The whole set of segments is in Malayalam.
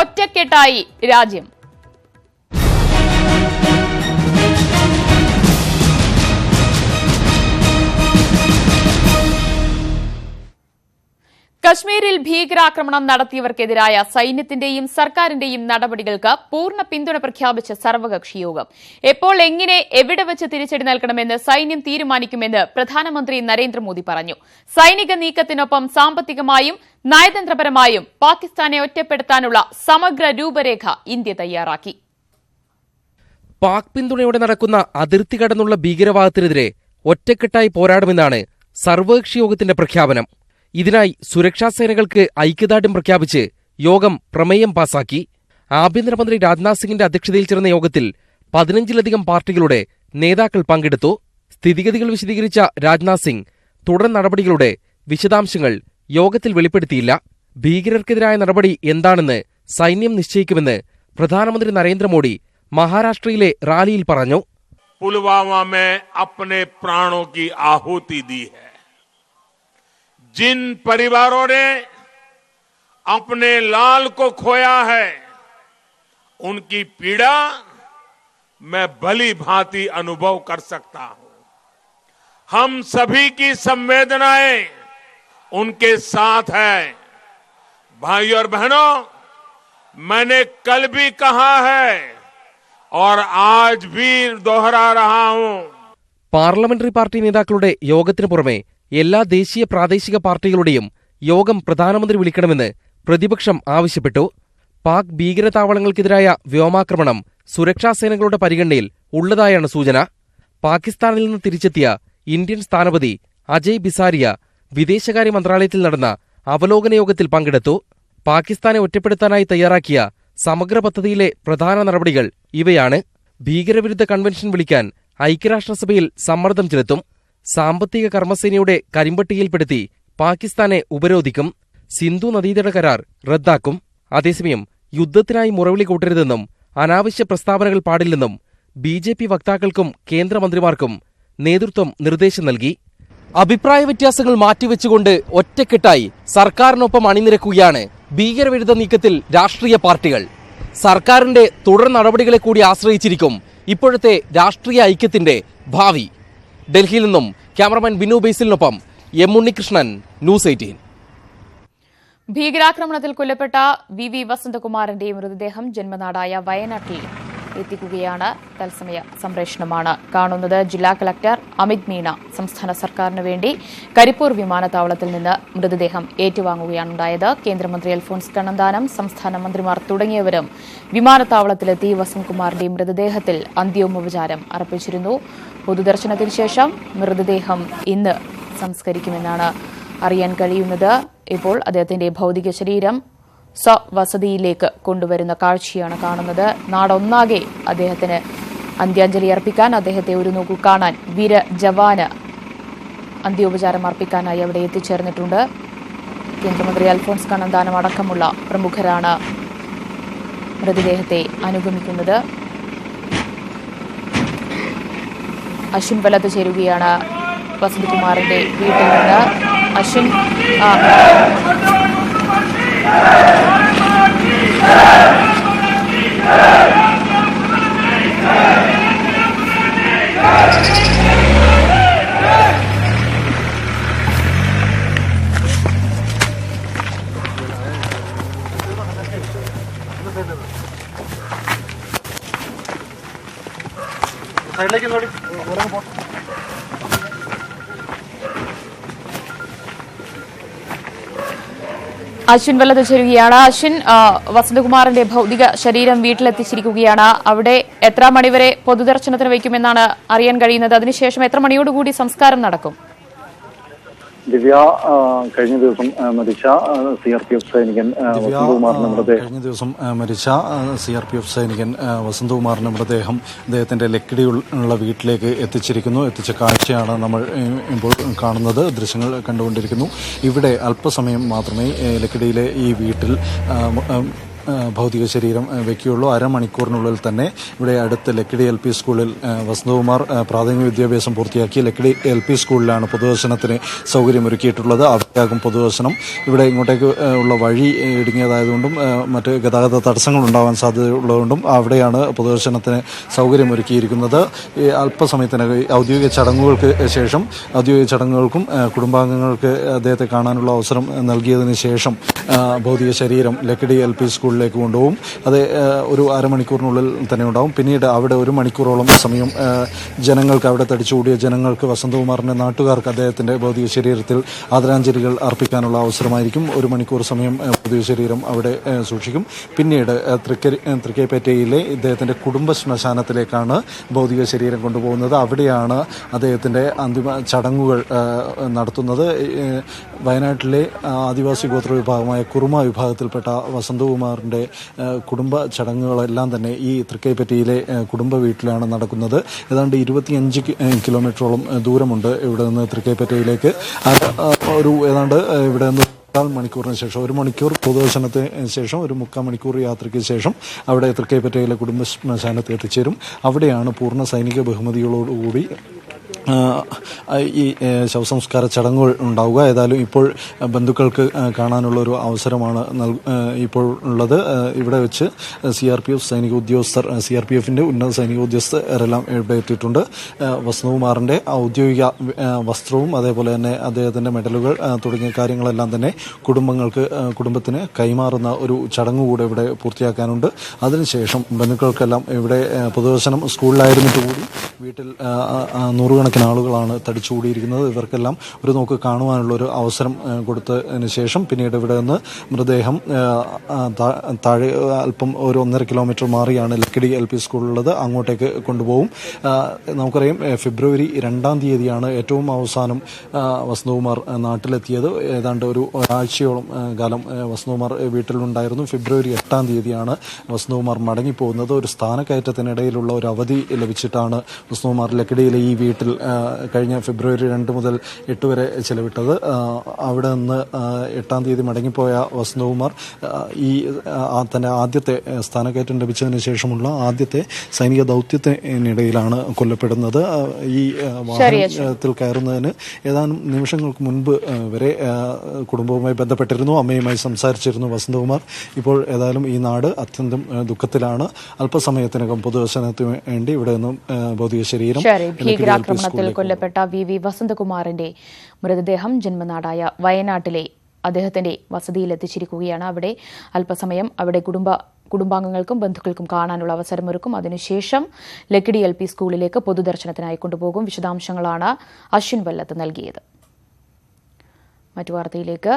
ഒറ്റക്കെട്ടായി രാജ്യം. കശ്മീരിൽ ഭീകരാക്രമണം നടത്തിയവർക്കെതിരായ സൈന്യത്തിന്റെയും സർക്കാരിന്റെയും നടപടികൾക്ക് പൂർണ്ണ പിന്തുണ പ്രഖ്യാപിച്ച സർവകക്ഷി യോഗം. എപ്പോൾ, എങ്ങനെ, എവിടെ വെച്ച് തിരിച്ചടി നൽകണമെന്ന് സൈന്യം തീരുമാനിക്കുമെന്ന് പ്രധാനമന്ത്രി നരേന്ദ്രമോദി പറഞ്ഞു. സൈനിക നീക്കത്തിനൊപ്പം സാമ്പത്തികമായും നയതന്ത്രപരമായും പാകിസ്ഥാനെ ഒറ്റപ്പെടുത്താനുള്ള സമഗ്ര രൂപരേഖ ഇന്ത്യ തയ്യാറാക്കി. പാക് പിന്തുണയോടെ നടക്കുന്ന അതിർത്തി കടന്നുള്ള ഭീകരവാദത്തിനെതിരെ ഒറ്റക്കെട്ടായി പോരാടുമെന്നാണ് സർവകക്ഷി യോഗത്തിന്റെ പ്രഖ്യാപനം. ഇതിനായി സുരക്ഷാസേനകൾക്ക് ഐക്യദാർഢ്യം പ്രഖ്യാപിച്ച് യോഗം പ്രമേയം പാസാക്കി. ആഭ്യന്തരമന്ത്രി രാജ്നാഥ് സിംഗിന്റെ അധ്യക്ഷതയിൽ ചേർന്ന യോഗത്തിൽ 15ലധികം പാർട്ടികളുടെ നേതാക്കൾ പങ്കെടുത്തു. സ്ഥിതിഗതികൾ വിശദീകരിച്ച രാജ്നാഥ് സിംഗ് തുടർ നടപടികളുടെ വിശദാംശങ്ങൾ യോഗത്തിൽ വെളിപ്പെടുത്തിയില്ല. ഭീകരർക്കെതിരായ നടപടി എന്താണെന്ന് സൈന്യം നിശ്ചയിക്കുമെന്ന് പ്രധാനമന്ത്രി നരേന്ദ്രമോദി മഹാരാഷ്ട്രയിലെ റാലിയിൽ പറഞ്ഞു. പുൽവാമ में अपने प्राणों की आहुति दी है. जिन परिवारों ने अपने लाल को खोया है, उनकी पीड़ा मैं भली भांति अनुभव कर सकता हूं. हम सभी की संवेदनाएं उनके साथ है. भाइयों और बहनों, मैंने कल भी कहा है और आज भी दोहरा रहा हूं. പാർലമെന്ററി പാർട്ടി നേതാക്കളുടെ യോഗത്തിനു പുറമെ എല്ലാ ദേശീയ പ്രാദേശിക പാർട്ടികളുടെയും യോഗം പ്രധാനമന്ത്രി വിളിക്കണമെന്ന് പ്രതിപക്ഷം ആവശ്യപ്പെട്ടു. പാക് ഭീകരതാവളങ്ങൾക്കെതിരായ വ്യോമാക്രമണം സുരക്ഷാസേനകളുടെ പരിഗണനയിൽ ഉള്ളതായാണ് സൂചന. പാകിസ്ഥാനിൽ നിന്ന് തിരിച്ചെത്തിയ ഇന്ത്യൻ സ്ഥാനപതി അജയ് ബിസാരിയ വിദേശകാര്യ മന്ത്രാലയത്തിൽ നടന്ന അവലോകന യോഗത്തിൽ പങ്കെടുത്തു. പാകിസ്ഥാനെ ഒറ്റപ്പെടുത്താനായി തയ്യാറാക്കിയ സമഗ്ര പദ്ധതിയിലെ പ്രധാന നടപടികൾ ഇവയാണ്. ഭീകരവിരുദ്ധ കൺവെൻഷൻ വിളിക്കാൻ ഐക്യരാഷ്ട്രസഭയിൽ സമ്മർദ്ദം ചെലുത്തും. സാമ്പത്തിക കർമ്മസേനയുടെ കരിമ്പട്ടികയിൽപ്പെടുത്തി പാകിസ്ഥാനെ ഉപരോധിക്കും. സിന്ധു നദീതട കരാർ റദ്ദാക്കും. അതേസമയം യുദ്ധത്തിനായി മുറവിളി കൂട്ടരുതെന്നും അനാവശ്യ പ്രസ്താവനകൾ പാടില്ലെന്നും BJP വക്താക്കൾക്കും കേന്ദ്രമന്ത്രിമാർക്കും നേതൃത്വം നിർദ്ദേശം നൽകി. അഭിപ്രായ വ്യത്യാസങ്ങൾ മാറ്റിവെച്ചുകൊണ്ട് ഒറ്റക്കെട്ടായി സർക്കാരിനൊപ്പം അണിനിരക്കുകയാണ് ഭീകരവിരുദ്ധ നീക്കത്തിൽ രാഷ്ട്രീയ പാർട്ടികൾ. സർക്കാരിന്റെ തുടർ നടപടികളെ കൂടി ആശ്രയിച്ചിരിക്കും ഇപ്പോഴത്തെ രാഷ്ട്രീയ ഐക്യത്തിന്റെ ഭാവി. ഡൽഹിയിൽ നിന്നും ക്യാമറമാൻ ബിനു ബേസിലിനൊപ്പം എം ഉണ്ണികൃഷ്ണൻ, ന്യൂസ് 18. ഭീകരാക്രമണത്തിൽ കൊല്ലപ്പെട്ട VV വസന്തകുമാറിന്റെ മൃതദേഹം ജന്മനാടായ വയനാട്ടിൽ എത്തിക്കുകയാണ്. തത്സമയ സംപ്രേഷണമാണ് കാണുന്നത്. ജില്ലാ കളക്ടർ അമിത് മീണ സംസ്ഥാന സർക്കാരിന് വേണ്ടി കരിപ്പൂർ വിമാനത്താവളത്തിൽ നിന്ന് മൃതദേഹം ഏറ്റുവാങ്ങുകയാണുണ്ടായത്. കേന്ദ്രമന്ത്രി അൽഫോൺസ് കണ്ണന്താനം, സംസ്ഥാന മന്ത്രിമാർ തുടങ്ങിയവരും വിമാനത്താവളത്തിലെത്തി വസന്തകുമാറിന്റെ മൃതദേഹത്തിൽ അന്ത്യോപചാരം അർപ്പിച്ചിരുന്നു. പൊതുദർശനത്തിന് ശേഷം മൃതദേഹം ഇന്ന് സംസ്കരിക്കുമെന്നാണ് അറിയാൻ കഴിയുന്നത്. ഇപ്പോൾ അദ്ദേഹത്തിന്റെ ഭൌതിക ശരീരം സ്വവസതിയിലേക്ക് കൊണ്ടുവരുന്ന കാഴ്ചയാണ് കാണുന്നത്. നാടൊന്നാകെ അദ്ദേഹത്തിന് അന്ത്യാഞ്ജലി അർപ്പിക്കാൻ, അദ്ദേഹത്തെ ഒരു നോക്കു കാണാൻ വീര ജവാന് അന്ത്യോപചാരം അർപ്പിക്കാനായി അവിടെ എത്തിച്ചേർന്നിട്ടുണ്ട്. കേന്ദ്രമന്ത്രി അൽഫോൺസ് കണ്ണന്താനം അടക്കമുള്ള പ്രമുഖരാണ് മൃതദേഹത്തെ അനുഗമിക്കുന്നത്. അശ്വിൻ വലത്ത് ചേരുകയാണ് വസന്തകുമാറിന്റെ വീട്ടിൽ നിന്ന്. അശ്വിൻ, അശ്വിൻ വല്ലത്ത് ചേരുകയാണ്. അശ്വിൻ, വസന്തകുമാറിന്റെ ഭൌതിക ശരീരം വീട്ടിലെത്തിച്ചിരിക്കുകയാണ്. അവിടെ എത്ര മണിവരെ പൊതുദർശനത്തിന് വയ്ക്കുമെന്നാണ് അറിയാൻ കഴിയുന്നത്? അതിനുശേഷം എത്ര മണിയോടുകൂടി സംസ്കാരം നടക്കും? ദിവ്യ, കഴിഞ്ഞ ദിവസം മരിച്ച CRPF സൈനികൻ വസന്തകുമാറിന്റെ മൃതദേഹം അദ്ദേഹത്തിന്റെ ലക്കിടിയുള്ള വീട്ടിലേക്ക് എത്തിച്ച കാഴ്ചയാണ് നമ്മൾ ഇപ്പോൾ കാണുന്നത്. ദൃശ്യങ്ങൾ കണ്ടുകൊണ്ടിരിക്കുന്നു. ഇവിടെ അല്പസമയം മാത്രമേ ലക്കിടിയിലെ ഈ വീട്ടിൽ ഭൗതിക ശരീരം വയ്ക്കുകയുള്ളൂ. അരമണിക്കൂറിനുള്ളിൽ തന്നെ ഇവിടെ അടുത്ത് ലക്കിടി LP സ്കൂളിൽ വസന്തകുമാർ പ്രാഥമിക വിദ്യാഭ്യാസം പൂർത്തിയാക്കി. ലക്കിടി LP സ്കൂളിലാണ് പൊതുദർശനത്തിന് സൗകര്യമൊരുക്കിയിട്ടുള്ളത്. അവിടെയാകും പൊതുദർശനം. ഇവിടെ ഇങ്ങോട്ടേക്ക് ഉള്ള വഴി ഇടുങ്ങിയതായതുകൊണ്ടും മറ്റ് ഗതാഗത തടസ്സങ്ങൾ ഉണ്ടാവാൻ സാധ്യതയുള്ളതുകൊണ്ടും അവിടെയാണ് പൊതുദർശനത്തിന് സൗകര്യമൊരുക്കിയിരിക്കുന്നത്. അല്പസമയത്തിനകം ഔദ്യോഗിക ചടങ്ങുകൾക്കും കുടുംബാംഗങ്ങൾക്ക് അദ്ദേഹത്തെ കാണാനുള്ള അവസരം നൽകിയതിന് ശേഷം ഭൗതിക ശരീരം ലക്കിടി LP സ്കൂളിലേക്ക് കൊണ്ടുപോകും. അത് ഒരു അരമണിക്കൂറിനുള്ളിൽ തന്നെ ഉണ്ടാവും. പിന്നീട് അവിടെ 1 മണിക്കൂറോളം സമയം ജനങ്ങൾക്ക്, അവിടെ തടിച്ചുകൂടിയ ജനങ്ങൾക്ക്, വസന്തകുമാറിൻ്റെ നാട്ടുകാർക്ക് അദ്ദേഹത്തിൻ്റെ ഭൗതിക ശരീരത്തിൽ ആദരാഞ്ജലികൾ അർപ്പിക്കാനുള്ള അവസരമായിരിക്കും. 1 മണിക്കൂർ സമയം ഭൗതിക ശരീരം അവിടെ സൂക്ഷിക്കും. പിന്നീട് തൃക്കൈപ്പറ്റയിലെ ഇദ്ദേഹത്തിൻ്റെ കുടുംബ ശ്മശാനത്തിലേക്കാണ് ഭൗതിക ശരീരം കൊണ്ടുപോകുന്നത്. അവിടെയാണ് അദ്ദേഹത്തിൻ്റെ അന്തിമ ചടങ്ങുകൾ നടത്തുന്നത്. വയനാട്ടിലെ ആദിവാസി ഗോത്ര വിഭാഗമായ കുറുമ വിഭാഗത്തിൽപ്പെട്ട വസന്തകുമാറിൻ്റെ കുടുംബ ചടങ്ങുകളെല്ലാം തന്നെ ഈ തൃക്കൈപ്പറ്റയിലെ കുടുംബ വീട്ടിലാണ് നടക്കുന്നത്. ഏതാണ്ട് 25 കിലോമീറ്ററോളം ദൂരമുണ്ട് ഇവിടെ നിന്ന് തൃക്കൈപ്പറ്റയിലേക്ക്. ഏതാണ്ട് ഇവിടെ നിന്ന് 1/4 മണിക്കൂറിന് ശേഷം, 1 മണിക്കൂർ പൊതുദർശനത്തിന് ശേഷം 1/4 മണിക്കൂർ യാത്രയ്ക്ക് ശേഷം അവിടെ തൃക്കൈപ്പറ്റയിലെ കുടുംബ ശ്മശാനത്ത് എത്തിച്ചേരും. അവിടെയാണ് പൂർണ്ണ സൈനിക ബഹുമതികളോടുകൂടി ഈ ശവസംസ്കാര ചടങ്ങുകൾ ഉണ്ടാവുക. ഏതായാലും ഇപ്പോൾ ബന്ധുക്കൾക്ക് കാണാനുള്ളൊരു അവസരമാണ് ഇപ്പോൾ ഉള്ളത്. ഇവിടെ വെച്ച് CRPF സൈനിക ഉദ്യോഗസ്ഥർ, CRPFൻ്റെ ഉന്നത സൈനിക ഉദ്യോഗസ്ഥരെല്ലാം ഇവിടെ എത്തിയിട്ടുണ്ട്. വസന്തകുമാറിൻ്റെ ഔദ്യോഗിക വസ്ത്രവും അതേപോലെ തന്നെ അദ്ദേഹത്തിൻ്റെ മെഡലുകൾ തുടങ്ങിയ കാര്യങ്ങളെല്ലാം തന്നെ കുടുംബത്തിന് കൈമാറുന്ന ഒരു ചടങ്ങ് കൂടെ ഇവിടെ പൂർത്തിയാക്കാനുണ്ട്. അതിനുശേഷം ബന്ധുക്കൾക്കെല്ലാം ഇവിടെ പൊതുദർശനം സ്കൂളിലായിരുന്നിട്ട് കൂടി വീട്ടിൽ നൂറുകണക്കിന് ആളുകളാണ് തടിച്ചുകൂടിയിരിക്കുന്നത്. ഇവർക്കെല്ലാം ഒരു നോക്ക് കാണുവാനുള്ളൊരു അവസരം കൊടുത്തതിന് ശേഷം പിന്നീട് ഇവിടെ നിന്ന് മൃതദേഹം താഴെ അല്പം ഒരു 1.5 കിലോമീറ്റർ മാറിയാണ് ലക്കിടി LP സ്കൂളുള്ളത്. അങ്ങോട്ടേക്ക് കൊണ്ടുപോകും. നമുക്കറിയാം, ഫെബ്രുവരി 2-ാം തീയതിയാണ് ഏറ്റവും അവസാനം വസന്തകുമാർ നാട്ടിലെത്തിയത്. ഏതാണ്ട് ഒരാഴ്ചയോളം കാലം വസന്തകുമാർ വീട്ടിലുണ്ടായിരുന്നു. ഫെബ്രുവരി 8-ാം തീയതിയാണ് വസന്തകുമാർ മടങ്ങിപ്പോകുന്നത്. ഒരു സ്ഥാനക്കയറ്റത്തിനിടയിലുള്ള ഒരു അവധി ലഭിച്ചിട്ടാണ് വസന്തകുമാർ ലക്കിടിയിലെ ഈ വീട്ടിൽ കഴിഞ്ഞ ഫെബ്രുവരി 2 മുതൽ 8 വരെ ചെലവിട്ടത്. അവിടെ നിന്ന് 8-ാം തീയതി മടങ്ങിപ്പോയ വസന്തകുമാർ തൻ്റെ ആദ്യത്തെ സ്ഥാനക്കയറ്റം ലഭിച്ചതിന് ശേഷമുള്ള ആദ്യത്തെ സൈനിക ദൗത്യത്തിനിടയിലാണ് കൊല്ലപ്പെടുന്നത്. ഈ വാഹനത്തിൽ കയറുന്നതിന് ഏതാനും നിമിഷങ്ങൾക്ക് മുൻപ് വരെ കുടുംബവുമായി ബന്ധപ്പെട്ടിരുന്നു, അമ്മയുമായി സംസാരിച്ചിരുന്നു വസന്തകുമാർ. ഇപ്പോൾ ഏതായാലും ഈ നാട് അത്യന്തം ദുഃഖത്തിലാണ്. അല്പസമയത്തിനകം പൊതുദർശനത്തിന് വേണ്ടി ഇവിടെ നിന്നും ഭൗതിക ശരീരം ഭീകരാക്രമണത്തിൽ കൊല്ലപ്പെട്ട VV വസന്തകുമാറിന്റെ മൃതദേഹം ജന്മനാടായ വയനാട്ടിലെ അദ്ദേഹത്തിന്റെ വസതിയിൽ എത്തിച്ചിരിക്കുകയാണ്. അവിടെ അല്പസമയം അവിടെ കുടുംബാംഗങ്ങൾക്കും ബന്ധുക്കൾക്കും കാണാനുള്ള അവസരമൊരുക്കും. അതിനുശേഷം ലക്കിടി LP സ്കൂളിലേക്ക് പൊതുദർശനത്തിനായി കൊണ്ടുപോകും. വിശദാംശങ്ങളാണ് അശ്വിൻ വല്ലത്ത് നൽകിയത്. മറ്റു വാർത്തയിലേക്ക്.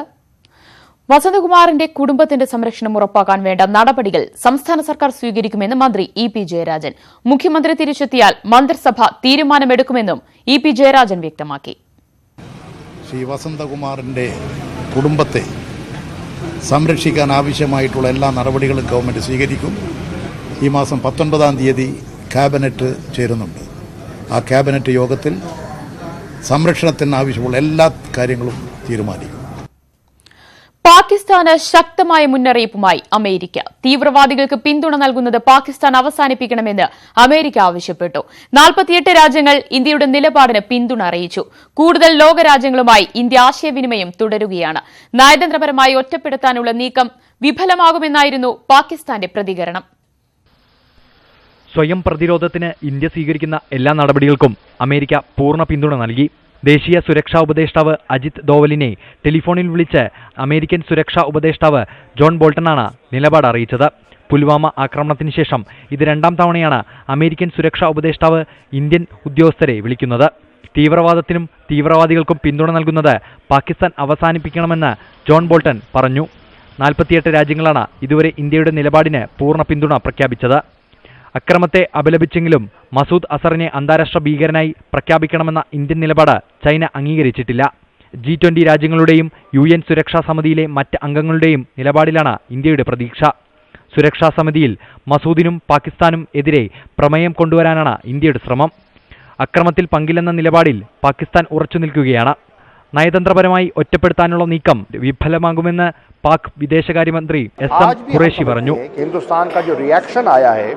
വസന്തകുമാറിന്റെ കുടുംബത്തിന്റെ സംരക്ഷണം ഉറപ്പാക്കാൻ വേണ്ട നടപടികൾ സംസ്ഥാന സർക്കാർ സ്വീകരിക്കുമെന്ന് മന്ത്രി EP ജയരാജൻ. മുഖ്യമന്ത്രി തിരിച്ചെത്തിയാൽ മന്ത്രിസഭ തീരുമാനമെടുക്കുമെന്നും EP ജയരാജൻ വ്യക്തമാക്കി. ശ്രീ വസന്തകുമാറിന്റെ കുടുംബത്തെ സംരക്ഷിക്കാൻ ആവശ്യമായിട്ടുള്ള എല്ലാ നടപടികളും ഗവൺമെന്റ് സ്വീകരിക്കും. ഈ മാസം 19-ാം തീയതി ക്യാബിനറ്റ് ചേരുന്നുണ്ട്. ആ ക്യാബിനറ്റ് യോഗത്തിൽ സംരക്ഷണത്തിന് ആവശ്യമുള്ള എല്ലാ കാര്യങ്ങളും തീരുമാനിക്കും. പാകിസ്ഥാന് ശക്തമായ മുന്നറിയിപ്പുമായി അമേരിക്ക. തീവ്രവാദികൾക്ക് പിന്തുണ നൽകുന്നത് പാകിസ്ഥാൻ അവസാനിപ്പിക്കണമെന്ന് അമേരിക്ക ആവശ്യപ്പെട്ടു. 48 രാജ്യങ്ങൾ ഇന്ത്യയുടെ നിലപാടിന് പിന്തുണ അറിയിച്ചു. കൂടുതൽ ലോകരാജ്യങ്ങളുമായി ഇന്ത്യ ആശയവിനിമയം തുടരുകയാണ്. നയതന്ത്രപരമായി ഒറ്റപ്പെടുത്താനുള്ള നീക്കം വിഫലമാകുമെന്നായിരുന്നു പാകിസ്ഥാന്റെ പ്രതികരണം. സ്വയം പ്രതിരോധത്തിന് ഇന്ത്യ സ്വീകരിക്കുന്ന എല്ലാ നടപടികൾക്കും അമേരിക്ക പൂർണ്ണ പിന്തുണ നൽകി. ദേശീയ സുരക്ഷാ ഉപദേഷ്ടാവ് അജിത് ദോവലിനെ ടെലിഫോണിൽ വിളിച്ച് അമേരിക്കൻ സുരക്ഷാ ഉപദേഷ്ടാവ് ജോൺ ബോൾട്ടനാണ് നിലപാട് അറിയിച്ചത്. പുൽവാമ ആക്രമണത്തിന് ശേഷം ഇത് 2-ാം തവണയാണ് അമേരിക്കൻ സുരക്ഷാ ഉപദേഷ്ടാവ് ഇന്ത്യൻ ഉദ്യോഗസ്ഥരെ വിളിക്കുന്നത്. തീവ്രവാദത്തിനും തീവ്രവാദികൾക്കും പിന്തുണ നൽകുന്നത് പാകിസ്ഥാൻ അവസാനിപ്പിക്കണമെന്ന് ജോൺ ബോൾട്ടൻ പറഞ്ഞു. 48 രാജ്യങ്ങളാണ് ഇതുവരെ ഇന്ത്യയുടെ നിലപാടിന് പൂർണ്ണ പിന്തുണ പ്രഖ്യാപിച്ചത്. അക്രമത്തെ അപലപിച്ചെങ്കിലും മസൂദ് അസറിനെ അന്താരാഷ്ട്ര ഭീകരനായി പ്രഖ്യാപിക്കണമെന്ന ഇന്ത്യൻ നിലപാട് ചൈന അംഗീകരിച്ചിട്ടില്ല. G20 രാജ്യങ്ങളുടെയും UN സുരക്ഷാ സമിതിയിലെ മറ്റ് അംഗങ്ങളുടെയും നിലപാടിലാണ് ഇന്ത്യയുടെ പ്രതീക്ഷ. സുരക്ഷാ സമിതിയിൽ മസൂദിനും പാകിസ്ഥാനും എതിരെ പ്രമേയം കൊണ്ടുവരാനാണ് ഇന്ത്യയുടെ ശ്രമം. അക്രമത്തിൽ പങ്കില്ലെന്ന നിലപാടിൽ പാകിസ്ഥാൻ ഉറച്ചു നിൽക്കുകയാണ്. നയതന്ത്രപരമായി ഒറ്റപ്പെടുത്താനുള്ള നീക്കം വിഫലമാകുമെന്ന് പാക് വിദേശകാര്യമന്ത്രി എസ്.എം. ഖുറേഷി പറഞ്ഞു. हिंदुस्तान का जो रिएक्शन आया है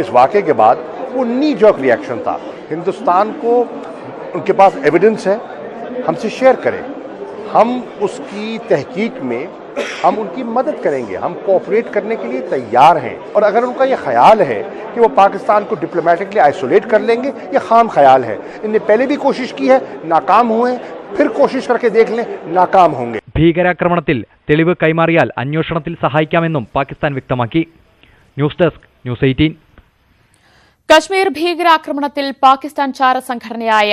इस वाक़े के बाद वो नी जॉक रिएक्शन था. हिंदुस्तान को उनके पास एविडेंस है, हमसे शेयर करें, हम उसकी तहकीक में हम उनकी मदद करेंगे, हम कोऑपरेट करने के लिए तैयार हैं. और अगर उनका ये ख्याल है कि वो पाकिस्तान को डिप्लोमेटिकली आइसोलेट कर लेंगे, ये खाम ख्याल है. इनने पहले भी कोशिश की है, नाकाम हुए हैं, फिर कोशिश करके देख लें, नाकाम होंगे. ഭീകരാക്രമണത്തിൽ തെളിവ് കൈമാറിയാൽ അന്വേഷണത്തിൽ സഹായിക്കാമെന്നും പാകിസ്ഥാൻ വ്യക്തമാക്കി. News desk news 18. കശ്മീർ ഭീകരാക്രമണത്തിൽ പാകിസ്ഥാൻ ചാര സംഘടനയായ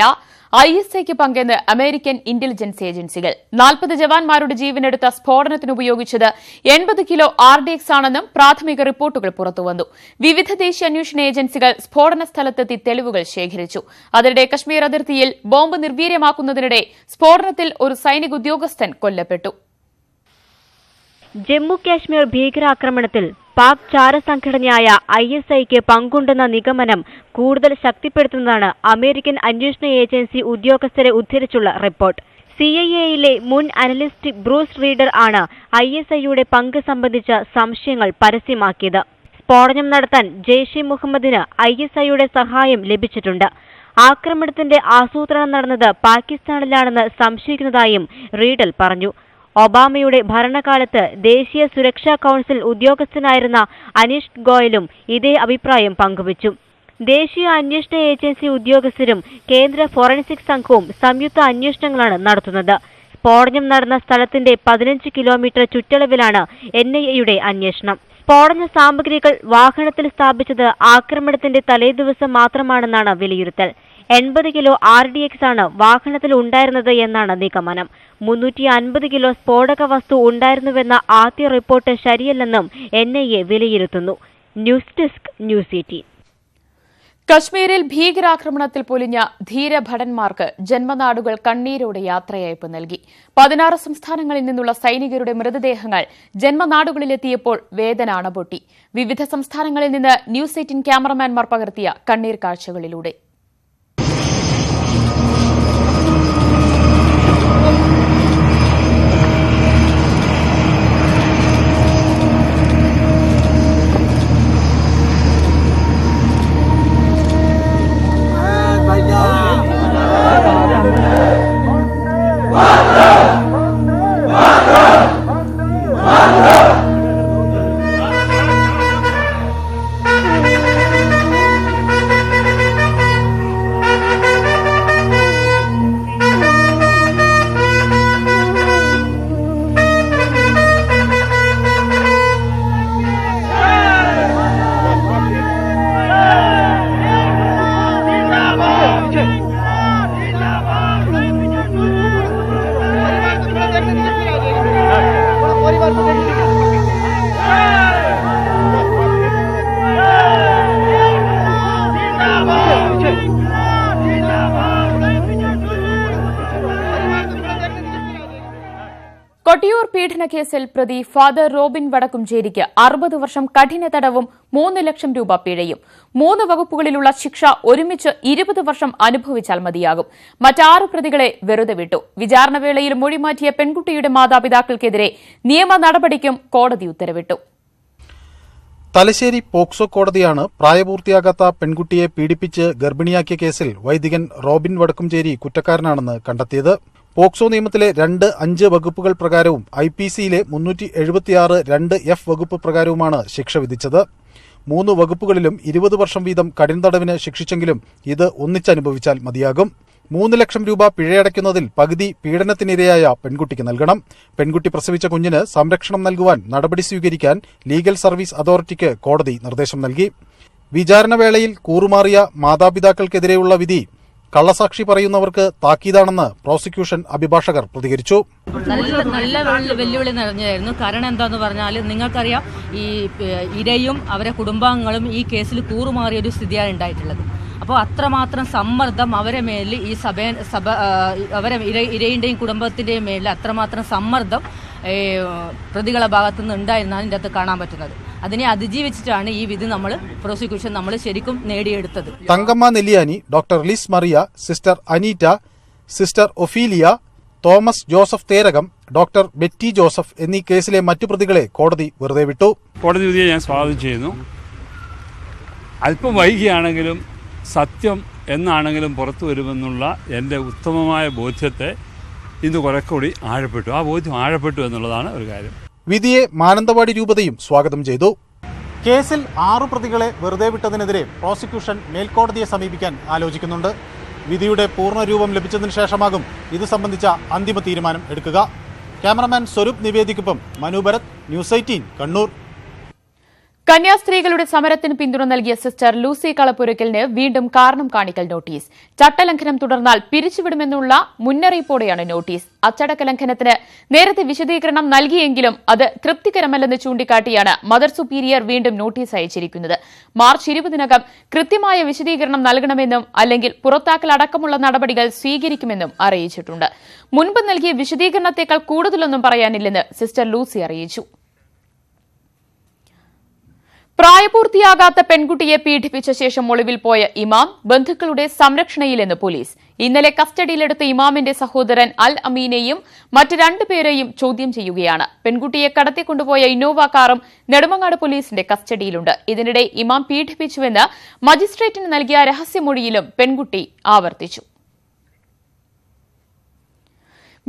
ISIക്ക് പങ്കെന്ന് അമേരിക്കൻ ഇന്റലിജൻസ് ഏജൻസികൾ. 40 ജവാന്മാരുടെ ജീവനെടുത്ത സ്ഫോടനത്തിന് ഉപയോഗിച്ചത് 80 കിലോ RDX ആണെന്നും പ്രാഥമിക റിപ്പോർട്ടുകൾ പുറത്തുവന്നു. വിവിധ ദേശീയ അന്വേഷണ ഏജൻസികൾ സ്ഫോടന സ്ഥലത്തെത്തി തെളിവുകൾ ശേഖരിച്ചു. അതിനിടെ കശ്മീർ അതിർത്തിയിൽ ബോംബ് നിർവീര്യമാക്കുന്നതിനിടെ സ്ഫോടനത്തിൽ ഒരു സൈനിക ഉദ്യോഗസ്ഥൻ കൊല്ലപ്പെട്ടു. ജമ്മു കാശ്മീർ ഭീകരാക്രമണത്തിൽ പാക് ചാരസംഘടനയായ ISIക്ക് പങ്കുണ്ടെന്ന നിഗമനം കൂടുതൽ ശക്തിപ്പെടുത്തുന്നതാണ് അമേരിക്കൻ അന്വേഷണ ഏജൻസി ഉദ്യോഗസ്ഥരെ ഉദ്ധരിച്ചുള്ള റിപ്പോർട്ട്. CIA-യിലെ മുൻ അനലിസ്റ്റ് ബ്രൂസ് റീഡർ ആണ് ISIയുടെ പങ്ക് സംബന്ധിച്ച സംശയങ്ങൾ പരസ്യമാക്കിയത്. സ്ഫോടനം നടത്താൻ ജെയ്ഷെ മുഹമ്മദിന് ISIയുടെ സഹായം ലഭിച്ചിട്ടുണ്ട്. ആക്രമണത്തിന്റെ ആസൂത്രണം നടന്നത് പാകിസ്ഥാനിലാണെന്ന് സംശയിക്കുന്നതായും റീഡൽ പറഞ്ഞു. ഒബാമയുടെ ഭരണകാലത്ത് ദേശീയ സുരക്ഷാ കൌൺസിൽ ഉദ്യോഗസ്ഥനായിരുന്ന അനീഷ് ഗോയലും ഇതേ അഭിപ്രായം പങ്കുവച്ചു. ദേശീയ അന്വേഷണ ഏജൻസി ഉദ്യോഗസ്ഥരും കേന്ദ്ര ഫോറൻസിക് സംഘവും സംയുക്ത അന്വേഷണങ്ങളാണ് നടത്തുന്നത്. സ്ഫോടനം നടന്ന സ്ഥലത്തിന്റെ 15 കിലോമീറ്റർ ചുറ്റളവിലാണ് NIA-യുടെ അന്വേഷണം. സ്ഫോടന സാമഗ്രികൾ വാഹനത്തിൽ സ്ഥാപിച്ചത് ആക്രമണത്തിന്റെ തലേദിവസം മാത്രമാണെന്നാണ് വിലയിരുത്തൽ. 80 കിലോ RDX ആണ് വാഹനത്തിൽ ഉണ്ടായിരുന്നത് എന്നാണ് നിഗമനം. 350 കിലോ സ്ഫോടക വസ്തു ഉണ്ടായിരുന്നുവെന്ന ആദ്യ റിപ്പോർട്ട് ശരിയല്ലെന്നും NIA വിലയിരുത്തുന്നു. News desk news 18. കശ്മീരിൽ ഭീകരാക്രമണത്തിൽ പൊലിഞ്ഞ ധീരഭടന്മാർക്ക് ജന്മനാടുകൾ കണ്ണീരോടെ യാത്രയയപ്പ് നൽകി. 16 സംസ്ഥാനങ്ങളിൽ നിന്നുള്ള സൈനികരുടെ മൃതദേഹങ്ങൾ ജന്മനാടുകളിലെത്തിയപ്പോൾ വേദന അണപൊട്ടി. വിവിധ സംസ്ഥാനങ്ങളിൽ നിന്ന് ന്യൂസ് 18 ക്യാമറമാൻമാർ പകർത്തിയ കണ്ണീർ കാഴ്ചകളിലൂടെ. കൊട്ടിയൂർ പീഡനക്കേസിൽ പ്രതി ഫാദർ റോബിൻ വടക്കുംചേരിക്ക് 60 വർഷം കഠിന തടവും 3 ലക്ഷം രൂപ പിഴയും. 3 വകുപ്പുകളിലുള്ള ശിക്ഷ ഒരുമിച്ച് 20 വർഷം അനുഭവിച്ചാൽ മതിയാകും. മറ്റ് 6 പ്രതികളെ വെറുതെ വിട്ടു. വിചാരണവേളയിൽ മൊഴിമാറ്റിയ പെൺകുട്ടിയുടെ മാതാപിതാക്കൾക്കെതിരെ നിയമ നടപടിക്കും കോടതി ഉത്തരവിട്ടു. തലശ്ശേരി പോക്സോ കോടതിയാണ് പ്രായപൂർത്തിയാകാത്ത പെൺകുട്ടിയെ പീഡിപ്പിച്ച് ഗർഭിണിയാക്കിയ കേസിൽ വൈദികൻ റോബിൻ വടക്കുംചേരി കുറ്റക്കാരനാണെന്ന് കണ്ടെത്തിയത്. പോക്സോ നിയമത്തിലെ 2(5) വകുപ്പുകൾ പ്രകാരവും IPC-യിലെ 376 2(f) വകുപ്പ് പ്രകാരവുമാണ് ശിക്ഷ വിധിച്ചത്. 3 വകുപ്പുകളിലും 20 വർഷം വീതം കഠിന തടവിന് ശിക്ഷിച്ചെങ്കിലും ഇത് ഒന്നിച്ചനുഭവിച്ചാൽ മതിയാകും. 3 ലക്ഷം രൂപ പിഴയടയ്ക്കുന്നതിൽ പകുതി പീഡനത്തിനിരയായ പെൺകുട്ടിക്ക് നൽകണം. പെൺകുട്ടി പ്രസവിച്ച കുഞ്ഞിന് സംരക്ഷണം നൽകുവാൻ നടപടി സ്വീകരിക്കാൻ ലീഗൽ സർവീസ് അതോറിറ്റിക്ക് കോടതി നിർദ്ദേശം നൽകി. വിചാരണവേളയിൽ കൂറുമാറിയ മാതാപിതാക്കൾക്കെതിരെയുള്ള വിധി കള്ളസാക്ഷി പറയുന്നവർക്ക് താക്കീതാണെന്ന് പ്രോസിക്യൂഷൻ അഭിഭാഷകർ പ്രതികരിച്ചു. നല്ല വെല്ലുവിളി നിറഞ്ഞതായിരുന്നു. കാരണം എന്താന്ന് പറഞ്ഞാൽ നിങ്ങൾക്കറിയാം, ഈ ഇരയും അവരെ കുടുംബാംഗങ്ങളും ഈ കേസിൽ കൂറുമാറിയ ഒരു സ്ഥിതിയാണ് ഉണ്ടായിട്ടുള്ളത്. അപ്പോൾ അത്രമാത്രം സമ്മർദ്ദം അവരെ മേലിൽ ഈ അവരെ ഇരയുടെയും കുടുംബത്തിന്റെയും മേലിൽ അത്രമാത്രം സമ്മർദ്ദം പ്രതികളെ ഭാഗത്തുനിന്ന് ഉണ്ടായിരുന്നാണ് ഇതിൻ്റെ അകത്ത് കാണാൻ പറ്റുന്നത്. അതിനെ അതിജീവിച്ചിട്ടാണ് ഈ വിധി പ്രോസിക്യൂഷൻ നമ്മൾ ശരിക്കും നേടിയെടുത്തത്. Thankamma Nelliyani, doctor Liz Maria, sister Aneeta, sister Ophelia, Thomas Joseph Therakam, doctor Betty Joseph എന്നീ കേസിലെ മറ്റു പ്രതികളെ കോടതി വെറുതെ വിട്ടു. കോടതി വിധിയെ ഞാൻ സ്വാഗതം ചെയ്യുന്നു. അല്പം വൈകിയാണെങ്കിലും സത്യം എന്നാണെങ്കിലും പുറത്തു വരുമെന്നുള്ള എൻ്റെ ഉത്തമമായ ബോധ്യത്തെ ഇന്ന് കുറെക്കൂടി ആഴപ്പെട്ടു. ആ ബോധ്യം ആഴപ്പെട്ടു എന്നുള്ളതാണ് ഒരു കാര്യം. വിധിയെ മാനന്തവാടി രൂപതയും സ്വാഗതം ചെയ്തു. കേസിൽ 6 പ്രതികളെ വെറുതെ വിട്ടതിനെതിരെ പ്രോസിക്യൂഷൻ മേൽക്കോടതിയെ സമീപിക്കാൻ ആലോചിക്കുന്നുണ്ട്. വിധിയുടെ പൂർണ്ണരൂപം ലഭിച്ചതിന് ശേഷമാകും ഇത് സംബന്ധിച്ച അന്തിമ തീരുമാനം എടുക്കുക. ക്യാമറമാൻ സ്വരൂപ് നിവേദിക്കൊപ്പം മനു ഭരത്, ന്യൂസ് 18 കണ്ണൂർ. കന്യാസ്ത്രീകളുടെ സമരത്തിന് പിന്തുണ നൽകിയ സിസ്റ്റർ ലൂസി കളപ്പുരയ്ക്കലിന് വീണ്ടും കാരണം കാണിക്കൽ നോട്ടീസ്. ചട്ടലംഘനം തുടർന്നാൽ പിരിച്ചുവിടുമെന്നുള്ള മുന്നറിയിപ്പോടെയാണ് നോട്ടീസ്. അച്ചടക്ക ലംഘനത്തിന് നേരത്തെ വിശദീകരണം നൽകിയെങ്കിലും അത് തൃപ്തികരമല്ലെന്ന് ചൂണ്ടിക്കാട്ടിയാണ് മദർ സുപ്പീരിയർ വീണ്ടും നോട്ടീസ് അയച്ചിരിക്കുന്നത്. മാർച്ച് 20-നകം കൃത്യമായ വിശദീകരണം നൽകണമെന്നും അല്ലെങ്കിൽ പുറത്താക്കൽ അടക്കമുള്ള നടപടികൾ സ്വീകരിക്കുമെന്നും അറിയിച്ചിട്ടുണ്ട്. മുൻപ് നൽകിയ വിശദീകരണത്തേക്കാൾ കൂടുതലൊന്നും പറയാനില്ലെന്ന് സിസ്റ്റർ ലൂസി അറിയിച്ചു. പ്രായപൂർത്തിയാകാത്ത പെൺകുട്ടിയെ പീഡിപ്പിച്ച ശേഷം ഒളിവിൽ പോയ ഇമാം ബന്ധുക്കളുടെ സംരക്ഷണയിലെന്ന് പോലീസ്. ഇന്നലെ കസ്റ്റഡിയിലെടുത്ത ഇമാമിന്റെ സഹോദരൻ അൽ അമീനെയും മറ്റ് 2 പേരെയും ചോദ്യം ചെയ്യുകയാണ്. പെൺകുട്ടിയെ കടത്തിക്കൊണ്ടുപോയ ഇന്നോവ കാറും നെടുമങ്ങാട് പോലീസിന്റെ കസ്റ്റഡിയിലുണ്ട്. ഇതിനിടെ ഇമാം പീഡിപ്പിച്ചുവെന്ന് മജിസ്ട്രേറ്റിന് നൽകിയ രഹസ്യമൊഴിയിലും പെൺകുട്ടി ആവർത്തിച്ചു.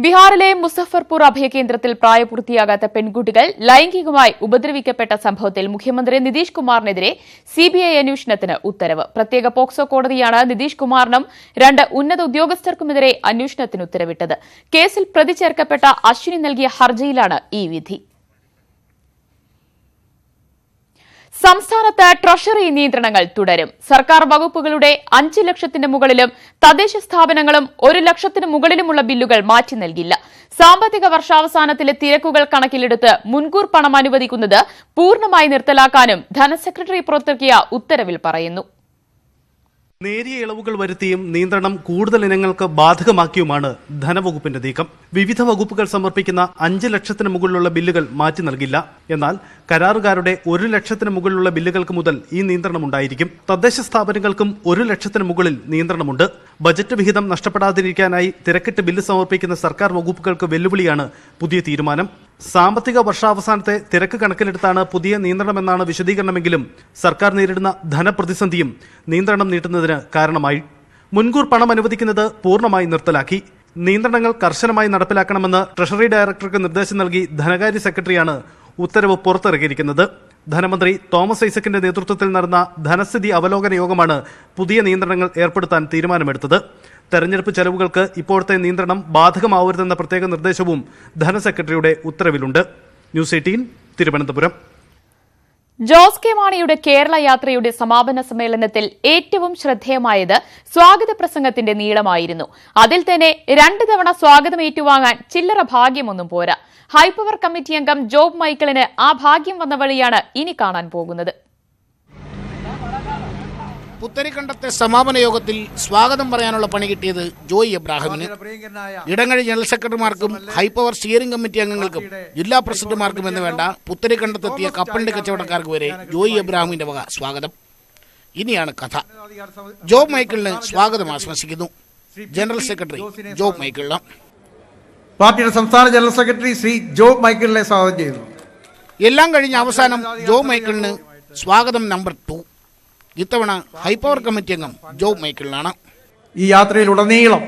ബീഹാറിലെ മുസഫർപൂർ അഭയകേന്ദ്രത്തിൽ പ്രായപൂർത്തിയാകാത്ത പെൺകുട്ടികൾ ലൈംഗികമായി ഉപദ്രവിക്കപ്പെട്ട സംഭവത്തിൽ മുഖ്യമന്ത്രി നിതീഷ് കുമാറിനെതിരെ സിബിഐ അന്വേഷണത്തിന് ഉത്തരവ്. പ്രത്യേക പോക്സോ കോടതിയാണ് നിതീഷ് കുമാറിനും 2 ഉന്നത ഉദ്യോഗസ്ഥർക്കുമെതിരെ അന്വേഷണത്തിന് ഉത്തരവിട്ടത്. കേസിൽ പ്രതി ചേർക്കപ്പെട്ട അശ്വിനി നൽകിയ ഹർജിയിലാണ് ഈ വിധി. സംസ്ഥാനത്ത് ട്രഷറി നിയന്ത്രണങ്ങൾ തുടരും. സർക്കാർ വകുപ്പുകളുടെ 5 ലക്ഷത്തിന് മുകളിലും തദ്ദേശ സ്ഥാപനങ്ങളും 1 ലക്ഷത്തിന് മുകളിലുമുള്ള ബില്ലുകൾ മാറ്റി നൽകില്ല. സാമ്പത്തിക വർഷാവസാനത്തിലെ തിരക്കുകൾ കണക്കിലെടുത്ത് മുൻകൂർ പണം അനുവദിക്കുന്നത് പൂർണ്ണമായി നിർത്തലാക്കാനും ധനസെക്രട്ടറി പുറത്തിറക്കിയ ഉത്തരവിൽ പറയുന്നു. നേരിയ ഇളവുകൾ വരുത്തിയും നിയന്ത്രണം കൂടുതൽ ഇനങ്ങൾക്ക് ബാധകമാക്കിയുമാണ് ധനവകുപ്പിന്റെ നീക്കം. വിവിധ വകുപ്പുകൾ സമർപ്പിക്കുന്ന 5 ലക്ഷത്തിന് മുകളിലുള്ള ബില്ലുകൾ മാറ്റി നൽകില്ല. എന്നാൽ കരാറുകാരുടെ 1 ലക്ഷത്തിന് മുകളിലുള്ള ബില്ലുകൾക്ക് മുതൽ ഈ നിയന്ത്രണം ഉണ്ടായിരിക്കും. തദ്ദേശ സ്ഥാപനങ്ങൾക്കും 1 ലക്ഷത്തിന് മുകളിൽ നിയന്ത്രണമുണ്ട്. ബജറ്റ് വിഹിതം നഷ്ടപ്പെടാതിരിക്കാനായി തിരക്കിട്ട് ബില്ല് സമർപ്പിക്കുന്ന സർക്കാർ വകുപ്പുകൾക്ക് വെല്ലുവിളിയാണ് പുതിയ തീരുമാനം. സാമ്പത്തിക വർഷാവസാനത്തെ തിരക്ക് കണക്കിലെടുത്താണ് പുതിയ നിയന്ത്രണമെന്നാണ് വിശദീകരണമെങ്കിലും സർക്കാർ നേരിടുന്ന ധനപ്രതിസന്ധിയും നിയന്ത്രണം നീട്ടുന്നതിന് കാരണമായി. മുൻകൂർ പണം അനുവദിക്കുന്നത് പൂർണ്ണമായി നിർത്തലാക്കി. നിയന്ത്രണങ്ങൾ കർശനമായി നടപ്പിലാക്കണമെന്ന് ട്രഷറി ഡയറക്ടർക്ക് നിർദ്ദേശം നൽകി ധനകാര്യ സെക്രട്ടറിയാണ് ഉത്തരവ് പുറത്തിറക്കിയിരിക്കുന്നത്. ധനമന്ത്രി തോമസ് ഐസക്കിന്റെ നേതൃത്വത്തിൽ നടന്ന ധനസ്ഥിതി അവലോകന യോഗമാണ് പുതിയ നിയന്ത്രണങ്ങൾ ഏർപ്പെടുത്താൻ തീരുമാനമെടുത്തത്. തെരഞ്ഞെടുപ്പ് ചെലവുകൾക്ക് ഇപ്പോഴത്തെ നിയന്ത്രണം ബാധകമാവരുതെന്ന പ്രത്യേക നിർദ്ദേശവും ധനസെക്രട്ടറിയുടെ ഉത്തരവിലുണ്ട്. ന്യൂസ് 18 തിരുവനന്തപുരം. ജോസ് കെ മാണിയുടെ കേരള യാത്രയുടെ സമാപന സമ്മേളനത്തിൽ ഏറ്റവും ശ്രദ്ധേയമായത് സ്വാഗത പ്രസംഗത്തിന്റെ നീളമായിരുന്നു. അതിൽ തന്നെ 2 തവണ സ്വാഗതം ഏറ്റുവാങ്ങാൻ ചില്ലറ ഭാഗ്യമൊന്നും പോരാ. ഹൈപ്പവർ കമ്മിറ്റി അംഗം ജോബ് മൈക്കിളിന് ആ ഭാഗ്യം വന്ന വഴിയാണ് ഇനി കാണാൻ പോകുന്നത്. പുത്തരിക്കണ്ടത്തെ സമാപന യോഗത്തിൽ സ്വാഗതം പറയാനുള്ള പണി കിട്ടിയത് ജോയ് എബ്രാഹിമിന്. ഇടങ്ങഴി ജനറൽ സെക്രട്ടറിമാർക്കും ഹൈപ്പവർ സ്റ്റിയറിംഗ് കമ്മിറ്റി അംഗങ്ങൾക്കും ജില്ലാ പ്രസിഡന്റുമാർക്കും എന്ന് വേണ്ട പുത്തരിക്കണ്ടത്തെത്തിയ കപ്പലിന്റെ കച്ചവടക്കാർക്ക് വരെ ജോയ് എബ്രാഹിമിന്റെ വക സ്വാഗതം. ഇനിയാണ് കഥ. ജോബ് മൈക്കിളിന് സ്വാഗതം ആശംസിക്കുന്നു ജനറൽ സെക്രട്ടറി ജോബ് മൈക്കിളിന്. പാർട്ടിയുടെ സംസ്ഥാന ജനറൽ സെക്രട്ടറി ശ്രീ ജോബ് മൈക്കിളിനെ സ്വാഗതം ചെയ്യുന്നു. എല്ലാം കഴിഞ്ഞ അവസാനം ജോബ് മൈക്കിളിന് സ്വാഗതം നമ്പർ 2. ഇത്തവണ ഹൈപ്പവർ കമ്മിറ്റി അംഗം ജോബ് മൈക്കിളിനാണ്. ഈ യാത്രയിലുടനീളം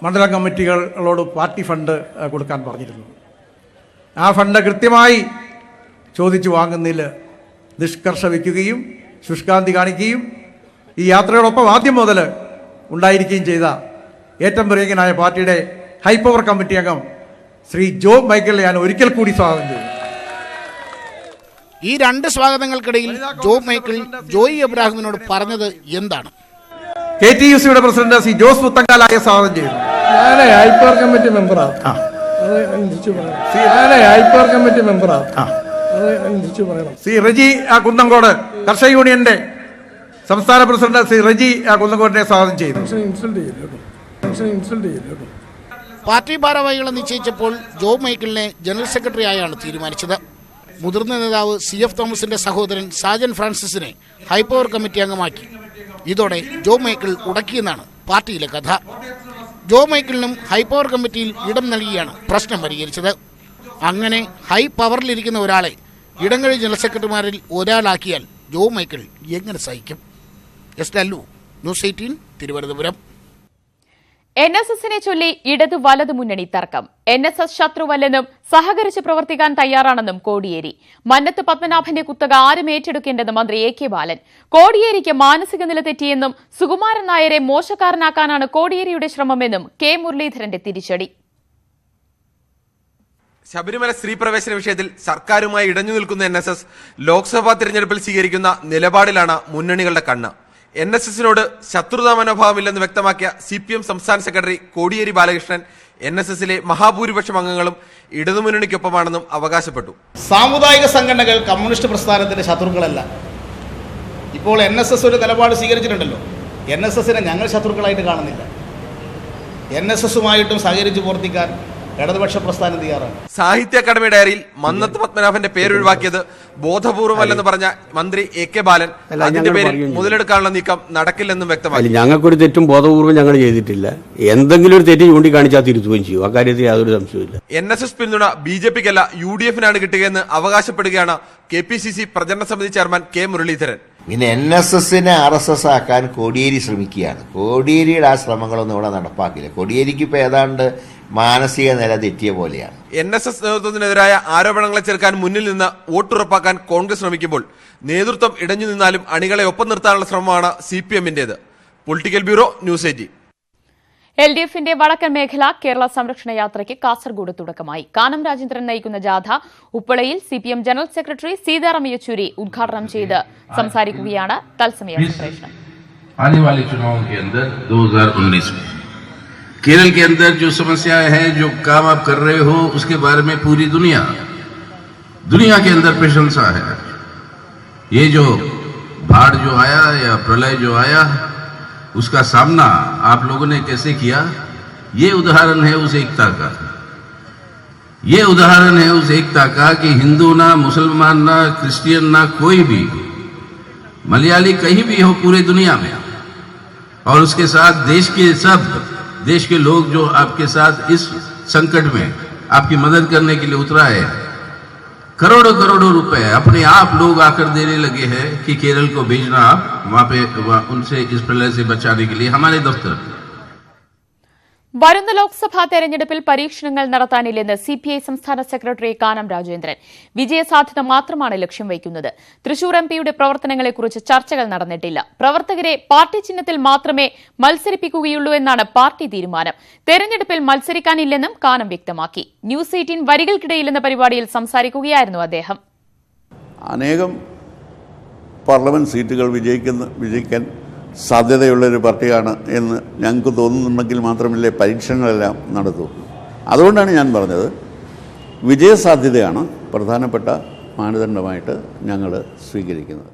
മണ്ഡലം കമ്മിറ്റികളോട് പാർട്ടി ഫണ്ട് കൊടുക്കാൻ പറഞ്ഞിരുന്നു. ആ ഫണ്ട് കൃത്യമായി ചോദിച്ചു വാങ്ങുന്നതിൽ നിഷ്കർഷ വയ്ക്കുകയും ശുഷ്കാന്തി കാണിക്കുകയും ഈ യാത്രയോടൊപ്പം ആദ്യം മുതൽ ഉണ്ടായിരിക്കുകയും ചെയ്ത ഏറ്റവും പ്രിയങ്കനായ പാർട്ടിയുടെ ഹൈപ്പവർ കമ്മിറ്റി അംഗം ശ്രീ ജോബ് മൈക്കിളിനെ ഞാൻ ഒരിക്കൽ കൂടി സ്വാഗതം ചെയ്യുന്നു. ഈ 2 സ്വാഗതങ്ങൾക്കിടയിൽ ജോബ് മൈക്കിൾ ജോയ് എബ്രാഹിമിനോട് പറഞ്ഞത് എന്താണ്? KTUCയുടെ പ്രസിഡന്റ് ശ്രീ ജോസ് പുത്തങ്കാലായെ സ്വാഗതം ചെയ്യുന്നു. ഞാൻ ഹൈപ്പവർ കമ്മിറ്റി മെമ്പറാണ്. ശ്രീ റജി കുന്നങ്കോട് കർഷക യൂണിയന്റെ സംസ്ഥാന പ്രസിഡന്റ് ശ്രീ റജി കുന്നങ്കോടിനെ സ്വാഗതം ചെയ്യുന്നു. പാർട്ടി ഭാരവാഹികളെ നിശ്ചയിച്ചപ്പോൾ ജോബ് മൈക്കിളിനെ ജനറൽ സെക്രട്ടറി ആയാണ് തീരുമാനിച്ചത്. മുതിർന്ന നേതാവ് CF തോമസിന്റെ സഹോദരൻ സാജൻ ഫ്രാൻസിസിനെ ഹൈപ്പവർ കമ്മിറ്റി അംഗമാക്കി. ഇതോടെ ജോബ് മൈക്കിൾ ഉടക്കിയെന്നാണ് പാർട്ടിയിലെ കഥ. ജോ മൈക്കിളിനും ഹൈ പവർ കമ്മിറ്റിയിൽ ഇടം നൽകിയാണ് പ്രശ്നം പരിഹരിച്ചത്. അങ്ങനെ ഹൈ പവറിലിരിക്കുന്ന ഒരാളെ ഇടങ്ങഴി ജനറൽ സെക്രട്ടറിമാരിൽ ഒരാളാക്കിയാൽ ജോ മൈക്കിൾ എങ്ങനെ സഹിക്കും? S Lallu, news 18, Thiruvananthapuram. NSSനെ ചൊല്ലി ഇടതു വലതു മുന്നണി തർക്കം. NSS ശത്രുവല്ലെന്നും സഹകരിച്ച് പ്രവർത്തിക്കാൻ തയ്യാറാണെന്നും കോടിയേരി. മന്നത്ത് പത്മനാഭന്റെ കുത്തക ആരും ഏറ്റെടുക്കേണ്ടെന്ന് മന്ത്രി AK ബാലൻ. കോടിയേരിക്ക് മാനസിക നില തെറ്റിയെന്നും സുകുമാരൻ നായരെ മോശക്കാരനാക്കാനാണ് കോടിയേരിയുടെ ശ്രമമെന്നും K മുരളീധരന്റെ തിരിച്ചടി. ശബരിമല സ്ത്രീ പ്രവേശന വിഷയത്തിൽ സർക്കാരുമായി ഇടഞ്ഞു നിൽക്കുന്ന NSS ലോക്സഭാ തിരഞ്ഞെടുപ്പിൽ സ്വീകരിക്കുന്ന നിലപാടിലാണ് മുന്നണികളുടെ കണ്ണ്. NSSനോട് ശത്രുതാ മനോഭാവമില്ലെന്ന് വ്യക്തമാക്കിയ CPM സംസ്ഥാന സെക്രട്ടറി കോടിയേരി ബാലകൃഷ്ണൻ NSSലെ മഹാഭൂരിപക്ഷം അംഗങ്ങളും ഇടതുമുന്നണിക്കൊപ്പമാണെന്നും അവകാശപ്പെട്ടു. സാമുദായിക സംഘടനകൾ കമ്മ്യൂണിസ്റ്റ് പ്രസ്ഥാനത്തിന്റെ ശത്രുക്കളല്ല. ഇപ്പോൾ NSS ഒരു നിലപാട് സ്വീകരിച്ചിട്ടുണ്ടല്ലോ. NSSനെ ഞങ്ങൾ ശത്രുക്കളായിട്ട് കാണുന്നില്ല. NSSുമായിട്ടും സഹകരിച്ച് പ്രവർത്തിക്കാൻ ഇടതുപക്ഷ പ്രസ്ഥാനം തയ്യാറാണ്. സാഹിത്യ അക്കാദമി ഡയറിയിൽ മന്നത്ത് പത്മനാഭന്റെ പേരൊഴിവാക്കിയത് ബോധപൂർവമല്ലെന്ന് പറഞ്ഞ മന്ത്രി AK ബാലൻ അതിന്റെ പേരിൽ മുതലെടുക്കാനുള്ള നീക്കം നടക്കില്ലെന്നും വ്യക്തമാക്കി. ഞങ്ങൾക്കൊരു തെറ്റും ബോധപൂർവ്വം ഞങ്ങൾ ചെയ്തിട്ടില്ല. എന്തെങ്കിലും ഒരു തെറ്റ് ചൂണ്ടിക്കാണിച്ചാൽ തിരുത്തുകയും ചെയ്യും. അക്കാര്യത്തിൽ യാതൊരു സംശയമില്ല. NSS പിന്തുണ BJPക്കല്ല UDFനാണ് കിട്ടുകയെന്ന് അവകാശപ്പെടുകയാണ് KPCC പ്രചരണ സമിതി ചെയർമാൻ K മുരളീധരൻ. പിന്നെ NSSനെ RSS ആക്കാൻ കോടിയേരി ശ്രമിക്കുകയാണ്. കോടിയേരിയുടെ ആ ശ്രമങ്ങളൊന്നും ഇവിടെ നടപ്പാക്കില്ല. കോടിയേരിക്ക് ഇപ്പൊ ഏതാണ്ട് മാനസിക നില തെറ്റിയ പോലെയാണ്. NSS നേതൃത്വത്തിനെതിരായ ആരോപണങ്ങളെ ചെറുക്കാൻ മുന്നിൽ നിന്ന് വോട്ടുറപ്പാക്കാൻ കോൺഗ്രസ് ശ്രമിക്കുമ്പോൾ നേതൃത്വം ഇടഞ്ഞു നിന്നാലും അണികളെ ഒപ്പം നിർത്താനുള്ള ശ്രമമാണ് CPMന്റേത്. Political bureau, news 18. LDFന്റെ വടക്കൻ മേഖല കേരള സംരക്ഷണ യാത്രയ്ക്ക് കാസർഗോഡ് തുടക്കമായി. കാനം രാജേന്ദ്രൻ നയിക്കുന്ന ജാഥ ഉപ്പളയിൽ CPM general secretary Sitaram Yechury ഉദ്ഘാടനം ചെയ്ത് സംസാരിക്കുകയാണ്. തത്സമയ സംപ്രേഷണം. केरल के अंदर जो समस्याएं हैं, जो काम आप कर रहे हो, उसके बारे में पूरी दुनिया के अंदर प्रशंसा है. ये जो बाढ़ जो आया या प्रलय जो आया, उसका सामना आप लोगों ने कैसे किया, ये उदाहरण है उस एकता का. ये उदाहरण है उस एकता का कि हिंदू ना, मुसलमान ना, क्रिश्चियन ना, कोई भी मलयाली कहीं भी हो पूरे दुनिया में, और उसके साथ देश के लोग जो आपके साथ इस संकट में आपकी मदद करने के लिए उतरा है. करोड़ों रुपए अपने आप लोग आकर देने लगे हैं कि केरल को भेजना आप वहां पे उनसे इस प्रलय से बचाने के लिए हमारे दफ्तर. വരുന്ന ലോക്സഭാ തെരഞ്ഞെടുപ്പിൽ പരീക്ഷണങ്ങൾ നടത്താനില്ലെന്ന് CPI സംസ്ഥാന സെക്രട്ടറി കാനം രാജേന്ദ്രൻ. വിജയസാധ്യത മാത്രമാണ് ലക്ഷ്യം വയ്ക്കുന്നത്. തൃശൂർ MPയുടെ പ്രവർത്തനങ്ങളെക്കുറിച്ച് ചർച്ചകൾ നടന്നിട്ടില്ല. പ്രവർത്തകരെ പാർട്ടി ചിഹ്നത്തിൽ മാത്രമേ മത്സരിപ്പിക്കുകയുള്ളൂ എന്നാണ് പാർട്ടി തീരുമാനം. തെരഞ്ഞെടുപ്പിൽ മത്സരിക്കാനില്ലെന്നും കാനം വ്യക്തമാക്കി. ന്യൂസ് 18 വരികൾക്കിടയിൽ എന്ന പരിപാടിയിൽ സംസാരിക്കുകയായിരുന്നു അദ്ദേഹം. അനേകം പാർലമെന്റ് സീറ്റുകൾ വിജയിക്കാൻ സാധ്യതയുള്ളൊരു പാർട്ടിയാണ് എന്ന് ഞങ്ങൾക്ക് തോന്നുന്നുണ്ടെങ്കിൽ മാത്രമല്ലേ പരീക്ഷണങ്ങളെല്ലാം നടത്തൂ. അതുകൊണ്ടാണ് ഞാൻ പറഞ്ഞത് വിജയസാധ്യതയാണ് പ്രധാനപ്പെട്ട മാനദണ്ഡമായിട്ട് ഞങ്ങൾ സ്വീകരിക്കുന്നത്.